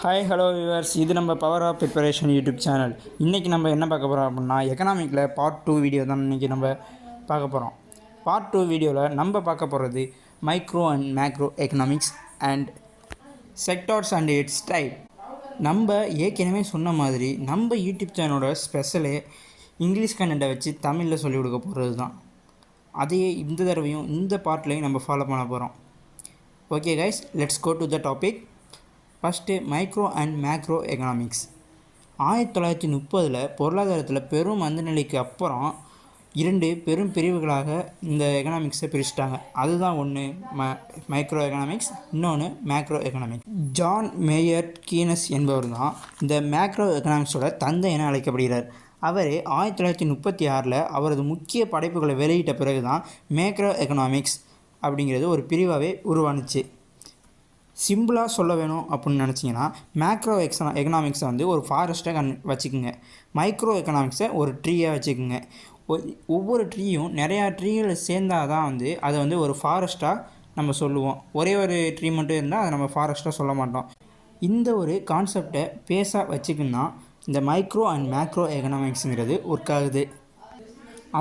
Hi hello viewers, இது நம்ம power of preparation YouTube channel. இன்றைக்கி நம்ம என்ன பார்க்க போகிறோம் அப்படின்னா, எக்கனாமிக்கில் பார்ட் 2 வீடியோ தான் இன்றைக்கி நம்ம பார்க்க போகிறோம். பார்ட் 2 வீடியோவில் நம்ம பார்க்க போகிறது micro and macro economics and sectors and it's type. நம்ம ஏற்கனவே சொன்ன மாதிரி நம்ம யூடியூப் சேனலோட ஸ்பெஷலே இங்கிலீஷ் கண்டென்ட்டை வச்சு தமிழில் சொல்லிக் கொடுக்க போகிறது தான். அதையே இந்த தடவையும் இந்த பார்ட்லேயும் நம்ம ஃபாலோ பண்ண போகிறோம். Okay guys, let's go to the topic. First micro and macro economics. 1930 பொருளாதாரத்தில் பெரும் மந்தநிலைக்கு அப்புறம் 2 பெரும் பிரிவுகளாக இந்த எக்கனாமிக்ஸை பிரிச்சுட்டாங்க. அதுதான் ஒன்று மைக்ரோ எக்கனாமிக்ஸ், இன்னொன்று மேக்ரோ எக்கனாமிக்ஸ். ஜான் மேயர்ட் கீனஸ் என்பவர் தான் இந்த மேக்ரோ எக்கனாமிக்ஸோட தந்தை என அழைக்கப்படுகிறார். அவர் 1936 அவரது முக்கிய படைப்புகளை வெளியிட்ட பிறகு தான் மேக்ரோ எக்கனாமிக்ஸ் அப்படிங்கிறது ஒரு பிரிவாகவே உருவானுச்சு. சிம்பிளாக சொல்ல வேணும் அப்படின்னு நினச்சிங்கன்னா, மேக்ரோ எக்கனாமிக்ஸை வந்து ஒரு ஃபாரஸ்ட்டாக வச்சுக்கோங்க, மைக்ரோ எக்கனாமிக்ஸை ஒரு ட்ரீயாக வச்சுக்கோங்க. ஒவ்வொரு ட்ரீயும் நிறையா ட்ரீகளை சேர்ந்தால் தான் வந்து அதை வந்து ஒரு ஃபாரஸ்ட்டாக நம்ம சொல்லுவோம். ஒரே ஒரு ட்ரீ மட்டும் இருந்தால் அதை நம்ம ஃபாரஸ்ட்டாக சொல்ல மாட்டோம். இந்த ஒரு கான்செப்டை பேஸாக வச்சுக்கின்னா இந்த மைக்ரோ அண்ட் மேக்ரோ எக்கனாமிக்ஸுங்கிறது ஒர்க் ஆகுது.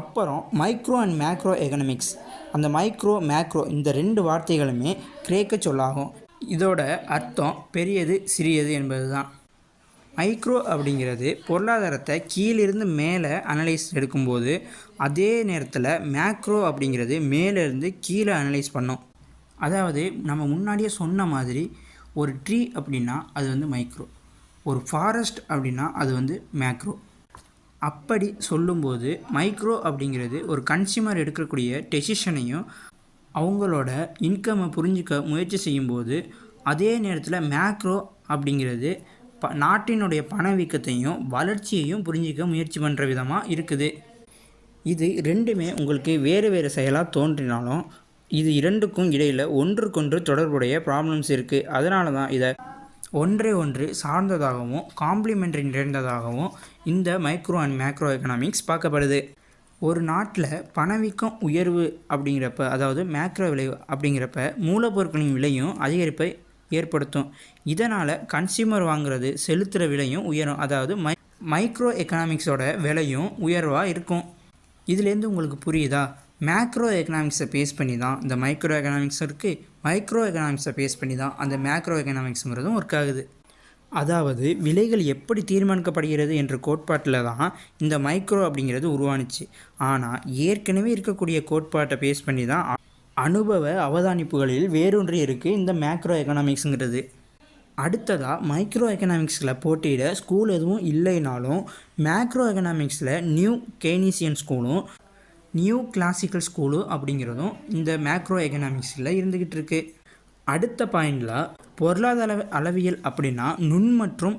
அப்புறம் மைக்ரோ அண்ட் மேக்ரோ எக்கனாமிக்ஸ், அந்த மைக்ரோ மேக்ரோ இந்த 2 வார்த்தைகளுமே கிரேக்க சொல்லாகும். இதோட அர்த்தம் பெரியது சிறியது என்பது தான். மைக்ரோ அப்படிங்கிறது பொருளாதாரத்தை கீழிருந்து மேலே அனலைஸ் எடுக்கும்போது, அதே நேரத்தில் மேக்ரோ அப்படிங்கிறது மேலேருந்து கீழே அனலைஸ் பண்ணும். அதாவது நம்ம முன்னாடியே சொன்ன மாதிரி ஒரு ட்ரீ அப்படின்னா அது வந்து மைக்ரோ, ஒரு ஃபாரஸ்ட் அப்படின்னா அது வந்து மேக்ரோ. அப்படி சொல்லும்போது மைக்ரோ அப்படிங்கிறது ஒரு கன்சியூமர் எடுக்கக்கூடிய டெசிஷனையும் அவங்களோட இன்கம்மை புரிஞ்சிக்க முயற்சி செய்யும்போது, அதே நேரத்தில் மேக்ரோ அப்படிங்கிறது நாட்டினுடைய பணவீக்கத்தையும் வளர்ச்சியையும் புரிஞ்சிக்க முயற்சி பண்ணுற விதமாக இருக்குது. இது ரெண்டுமே உங்களுக்கு வேறு வேறு செயலாக தோன்றினாலும் இது இரண்டுக்கும் இடையில் ஒன்றுக்கொன்று தொடர்புடைய ப்ராப்ளம்ஸ் இருக்குது. அதனால தான் இதை ஒன்று சார்ந்ததாகவும் காம்ப்ளிமெண்ட்ரி நிறைந்ததாகவும் இந்த மைக்ரோ அண்ட் மேக்ரோ எக்கனாமிக்ஸ் பார்க்கப்படுது. ஒரு நாட்டில் பணவீக்கம் உயர்வு அப்படிங்கிறப்ப, அதாவது மேக்ரோ விலை அப்படிங்கிறப்ப மூலப்பொருட்களின் விலையும் அதிகரிப்பை ஏற்படுத்தும். இதனால் கன்சியூமர் வாங்குறது செலுத்துகிற விலையும் உயரும். அதாவது மைக்ரோ எக்கனாமிக்ஸோட விலையும் உயர்வாக இருக்கும். இதுலேருந்து உங்களுக்கு புரியுதா? மேக்ரோ எக்கனாமிக்ஸை பேஸ் பண்ணி தான் இந்த மைக்ரோ எக்கனாமிக்ஸ் இருக்குது, மைக்ரோ எக்கனாமிக்ஸை பேஸ் பண்ணி தான் அந்த மேக்ரோ எக்கனாமிக்ஸுங்கிறதும் ஒர்க் ஆகுது. அதாவது விலைகள் எப்படி தீர்மானிக்கப்படுகிறது என்ற கோட்பாட்டில் தான் இந்த மைக்ரோ அப்படிங்கிறது உருவானுச்சு. ஆனால் ஏற்கனவே இருக்கக்கூடிய கோட்பாட்டை பேஸ் பண்ணி தான் அனுபவ அவதானிப்புகளில் வேரூன்றி இருக்குது இந்த மேக்ரோ எக்கனாமிக்ஸுங்கிறது. அடுத்ததாக மைக்ரோ எக்கனாமிக்ஸில் போட்டியிட ஸ்கூல் எதுவும் இல்லைனாலும் மேக்ரோ எக்கனாமிக்ஸில் நியூ கெய்னீசியன் ஸ்கூலும் நியூ கிளாசிக்கல் ஸ்கூலும் அப்படிங்கிறதும் இந்த மேக்ரோ எக்கனாமிக்ஸில் இருந்துக்கிட்டு இருக்குது. அடுத்த பாயிண்டில் பொருளாதார அளவியல் அப்படின்னா நுண் மற்றும்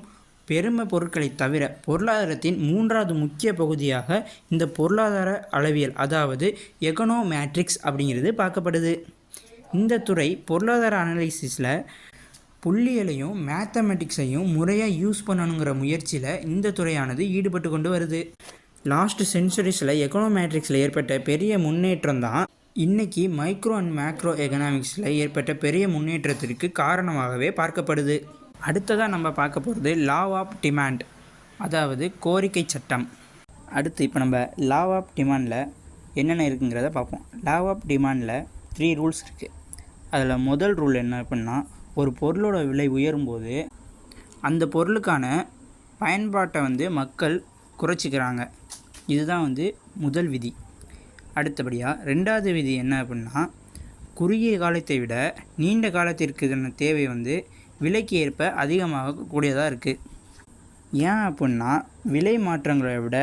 பெருமை பொருட்களை தவிர பொருளாதாரத்தின் 3வது முக்கிய பகுதியாக இந்த பொருளாதார அளவியல், அதாவது எகனோமேட்ரிக்ஸ் அப்படிங்கிறது பார்க்கப்படுது. இந்த துறை பொருளாதார அனாலிசிஸில் புள்ளியலையும் மேத்தமெட்டிக்ஸையும் முறையாக யூஸ் பண்ணணுங்கிற முயற்சியில் இந்த துறையானது ஈடுபட்டு கொண்டு வருது. லாஸ்ட் சென்ச்சுரிஸில் எகனோமேட்ரிக்ஸில் ஏற்பட்ட பெரிய முன்னேற்றம் தான் இன்றைக்கி மைக்ரோ அண்ட் மேக்ரோ எக்கனாமிக்ஸில் ஏற்பட்ட பெரிய முன்னேற்றத்திற்கு காரணமாகவே பார்க்கப்படுது. அடுத்ததாக நம்ம பார்க்க போகிறது லா ஆஃப் டிமாண்ட், அதாவது கோரிக்கை சட்டம். அடுத்து இப்போ நம்ம லா ஆஃப் டிமாண்டில் என்னென்ன இருக்குங்கிறத பார்ப்போம். லா ஆஃப் டிமாண்டில் 3 ரூல்ஸ் இருக்குது. அதில் முதல் ரூல் என்ன அப்படின்னா, ஒரு பொருளோட விலை உயரும்போது அந்த பொருளுக்கான பயன்பாட்டை வந்து மக்கள் குறைச்சிக்கிறாங்க. இதுதான் வந்து முதல் விதி. அடுத்தபடியாக 2வது விதி என்ன அப்படின்னா, குறுகிய காலத்தை விட நீண்ட காலத்திற்கான தேவை வந்து விலைக்கு ஏற்ப அதிகமாக கூடியதாக இருக்குது. ஏன் அப்படின்னா விலை மாற்றங்களை விட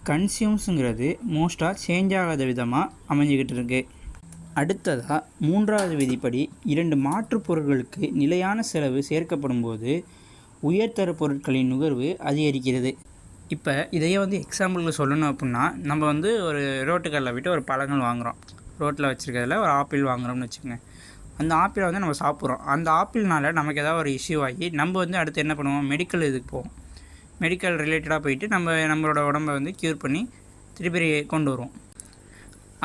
கன்சியூம்ஸுங்கிறது மோஸ்ட்டாக சேஞ்ச் ஆகாத விதமாக அமைஞ்சிக்கிட்டு இருக்குது. அடுத்ததாக 3வது விதிப்படி 2 மாற்றுப் பொருட்களுக்கு நிலையான செலவு சேர்க்கப்படும் போது உயர்தர பொருட்களின் நுகர்வு அதிகரிக்கிறது. இப்போ இதையே வந்து எக்ஸாம்பிளுக்கு சொல்லணும் அப்படின்னா, நம்ம வந்து ஒரு ரோட்டுக்கடையில் போய்ட்டு ஒரு பழங்கள் வாங்குகிறோம். ரோட்டில் வச்சுருக்கிறதுல ஒரு ஆப்பிள் வாங்குகிறோம்னு வச்சுக்கோங்க. அந்த ஆப்பிளை வந்து நம்ம சாப்பிட்றோம். அந்த ஆப்பிள்னால நமக்கு ஏதாவது ஒரு இஷ்யூ ஆகி நம்ம வந்து அடுத்து என்ன பண்ணுவோம், மெடிக்கல் இதுக்கு போவோம். மெடிக்கல் ரிலேட்டடாக போயிட்டு நம்மளோட உடம்பை வந்து க்யூர் பண்ணி திருப்பி கொண்டு வருவோம்.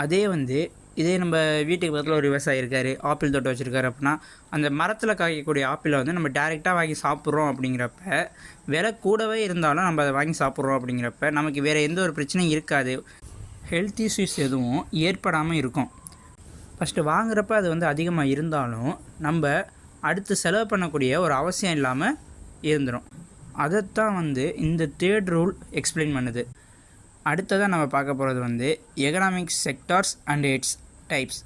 அதே வந்து இதே நம்ம வீட்டுக்கு பக்கத்தில் ஒரு விவசாயி இருக்கார், ஆப்பிள் தோட்டம் வச்சுருக்காரு அப்படின்னா, அந்த மரத்தில் காய்க்கக்கூடிய ஆப்பிளை வந்து நம்ம டேரெக்டாக வாங்கி சாப்பிட்றோம் அப்படிங்கிறப்ப, விலை கூடவே இருந்தாலும் நம்ம அதை வாங்கி சாப்பிட்றோம் அப்படிங்கிறப்ப நமக்கு வேறு எந்த ஒரு பிரச்சனையும் இருக்காது. ஹெல்த் இஷ்யூஸ் எதுவும் ஏற்படாமல் இருக்கும். ஃபஸ்ட்டு வாங்குறப்ப அது வந்து அதிகமாக இருந்தாலும் நம்ம அடுத்து செலவு பண்ணக்கூடிய ஒரு அவசியம் இல்லாமல் இருந்துடும். அதைத்தான் வந்து இந்த 3rd ரூல் எக்ஸ்பிளைன் பண்ணுது. அடுத்ததாக நம்ம பார்க்க போகிறது வந்து economics sectors and it's types,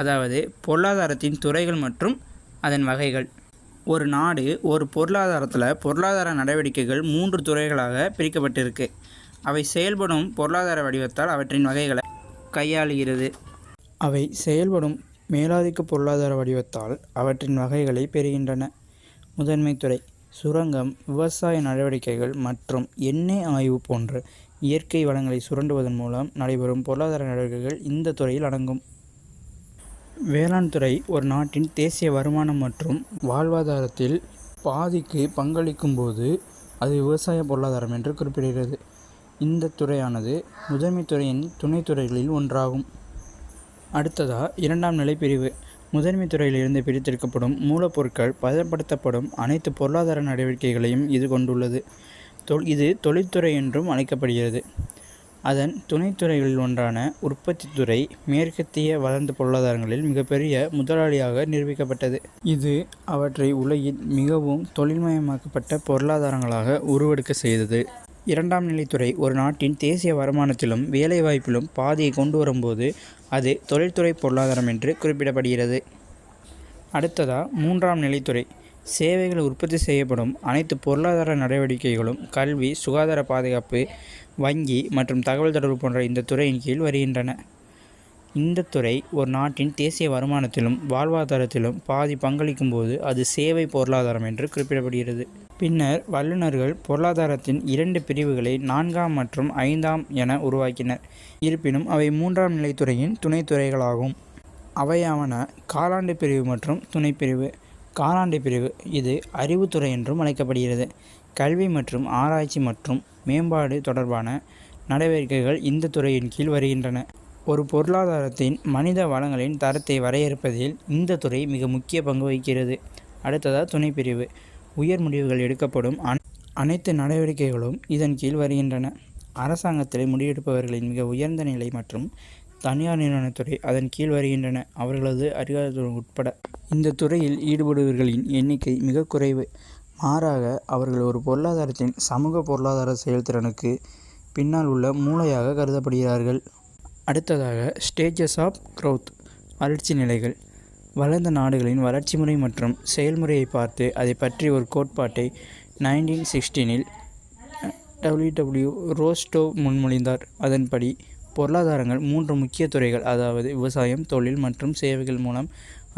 அதாவது பொருளாதாரத்தின் துறைகள் மற்றும் அதன் வகைகள். ஒரு நாடு ஒரு பொருளாதாரத்தில் பொருளாதார நடவடிக்கைகள் 3 துறைகளாக பிரிக்கப்பட்டிருக்கு. அவை செயல்படும் பொருளாதார வடிவத்தால் அவற்றின் வகைகளை கையாளுகிறது. அவை செயல்படும் மேலாதிக்க பொருளாதார வடிவத்தால் அவற்றின் வகைகளை பெறுகின்றன. முதன்மை துறை சுரங்கம், விவசாய நடவடிக்கைகள் மற்றும் எண்ணெய் ஆய்வு போன்ற இயற்கை வளங்களை சுரண்டுவதன் மூலம் நடைபெறும் பொருளாதார நடவடிக்கைகள் இந்த துறையில் அடங்கும். வேளாண் துறை ஒரு நாட்டின் தேசிய வருமானம் மற்றும் வாழ்வாதாரத்தில் பாதிக்கு பங்களிக்கும் போது அது விவசாய பொருளாதாரம் என்று குறிப்பிடுகிறது. இந்த துறையானது முதன்மை துறையின் துணைத்துறைகளில் ஒன்றாகும். அடுத்ததாக 2ஆம் நிலை பிரிவு. முதன்மை துறையிலிருந்து பிரித்தெடுக்கப்படும் மூலப்பொருட்கள் பதப்படுத்தப்படும் அனைத்து பொருளாதார நடவடிக்கைகளையும் இது கொண்டுள்ளது. இது தொழில்துறை என்றும் அழைக்கப்படுகிறது. அதன் துணைத்துறைகளில் ஒன்றான உற்பத்தி துறை மேற்கத்திய வளர்ந்த பொருளாதாரங்களில் மிகப்பெரிய முதலாளியாக நிரூபிக்கப்பட்டது. இது அவற்றை உலகில் மிகவும் தொழில்மயமாக்கப்பட்ட பொருளாதாரங்களாக உருவெடுக்க செய்தது. 2ஆம் நிலைத்துறை ஒரு நாட்டின் தேசிய வருமானத்திலும் வேலைவாய்ப்பிலும் பாதியை கொண்டு வரும்போது அது தொழில்துறை பொருளாதாரம் என்று குறிப்பிடப்படுகிறது. அடுத்ததாக 3ஆம் நிலைத்துறை சேவைகள் உற்பத்தி செய்யப்படும் அனைத்து பொருளாதார நடவடிக்கைகளும் கல்வி, சுகாதார பாதுகாப்பு, வங்கி மற்றும் தகவல் தொடர்பு போன்ற இந்த துறையின் கீழ் வருகின்றன. இந்த துறை ஒரு நாட்டின் தேசிய வருமானத்திலும் வாழ்வாதாரத்திலும் பாதி பங்களிக்கும் போது அது சேவை பொருளாதாரம் என்று குறிப்பிடப்படுகிறது. பின்னர் வல்லுநர்கள் பொருளாதாரத்தின் 2 பிரிவுகளை 4ஆம் மற்றும் 5ஆம் என உருவாக்கினர். இருப்பினும் அவை 3ஆம் நிலைத்துறையின் துணைத்துறைகளாகும். அவையாவன காலாண்டு பிரிவு மற்றும் துணைப்பிரிவு. காலாண்டு பிரிவு இது அறிவுத்துறை என்றும் அழைக்கப்படுகிறது. கல்வி மற்றும் ஆராய்ச்சி மற்றும் மேம்பாடு தொடர்பான நடவடிக்கைகள் இந்த துறையின் கீழ் வருகின்றன. ஒரு பொருளாதாரத்தின் மனித வளங்களின் தரத்தை வரையறுப்பதில் இந்த துறை மிக முக்கிய பங்கு வகிக்கிறது. அடுத்ததாக துணைப்பிரிவு. உயர் முடிவுகள் எடுக்கப்படும் அனைத்து நடவடிக்கைகளும் இதன் கீழ் வருகின்றன. அரசாங்கத்தில் முடிவெடுப்பவர்களின் மிக உயர்ந்த நிலை மற்றும் தனியார் நிறுவனத்துறை அதன் கீழ் வருகின்றன, அவர்களது அதிகாரத்துடன் உட்பட. இந்த துறையில் ஈடுபடுபவர்களின் எண்ணிக்கை மிக குறைவு. மாறாக அவர்கள் ஒரு பொருளாதாரத்தின் சமூக பொருளாதார செயல்திறனுக்கு பின்னால் உள்ள மூளையாக கருதப்படுகிறார்கள். அடுத்ததாக ஸ்டேஜஸ் ஆஃப் க்ரோத், வளர்ச்சி நிலைகள். வளர்ந்த நாடுகளின் வளர்ச்சி முறை மற்றும் செயல்முறையை பார்த்து அதை பற்றி ஒரு கோட்பாட்டை 1916இல் W. ரோஸ்டோவ் முன்மொழிந்தார். அதன்படி பொருளாதாரங்கள் 3 முக்கிய துறைகள், அதாவது விவசாயம், தொழில் மற்றும் சேவைகள் மூலம்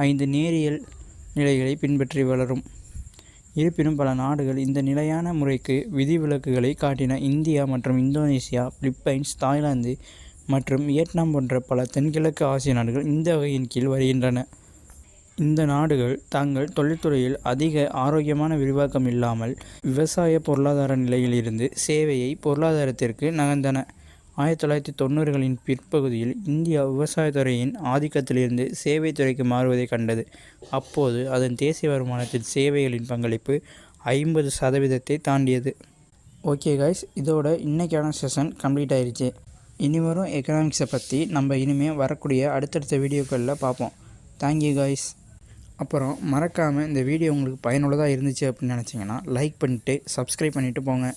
5 நேரியல் நிலைகளை பின்பற்றி வளரும். இருப்பினும் பல நாடுகள் இந்த நிலையான முறைக்கு விதிவிலக்குகளை காட்டின. இந்தியா மற்றும் இந்தோனேசியா, பிலிப்பைன்ஸ், தாய்லாந்து மற்றும் வியட்நாம் போன்ற பல தென்கிழக்கு ஆசிய நாடுகள் இந்த வகையின் கீழ் வருகின்றன. இந்த நாடுகள் தங்கள் தொழில்துறையில் அதிக ஆரோக்கியமான விரிவாக்கம் இல்லாமல் விவசாய பொருளாதார நிலையிலிருந்து சேவையை பொருளாதாரத்திற்கு நகர்ந்தன. 1990களின் பிற்பகுதியில் இந்தியா விவசாயத்துறையின் ஆதிக்கத்திலிருந்து சேவை துறைக்கு மாறுவதை கண்டது. அப்போது அதன் தேசிய வருமானத்தில் சேவைகளின் பங்களிப்பு 50% தாண்டியது. ஓகே காய்ஸ், இதோட இன்றைக்கான செஷன் கம்ப்ளீட் ஆயிடுச்சு. இனி வரும் எக்கனாமிக்ஸை பற்றி நம்ம இனிமேல் வரக்கூடிய அடுத்தடுத்த வீடியோக்களில் பார்ப்போம். Thank you guys. அப்புறம் மறக்காமல் இந்த வீடியோ உங்களுக்கு பயனுள்ளதாக இருந்துச்சு அப்படின்னு நினச்சிங்கன்னா லைக் பண்ணிவிட்டு சப்ஸ்கிரைப் பண்ணிவிட்டு போங்க.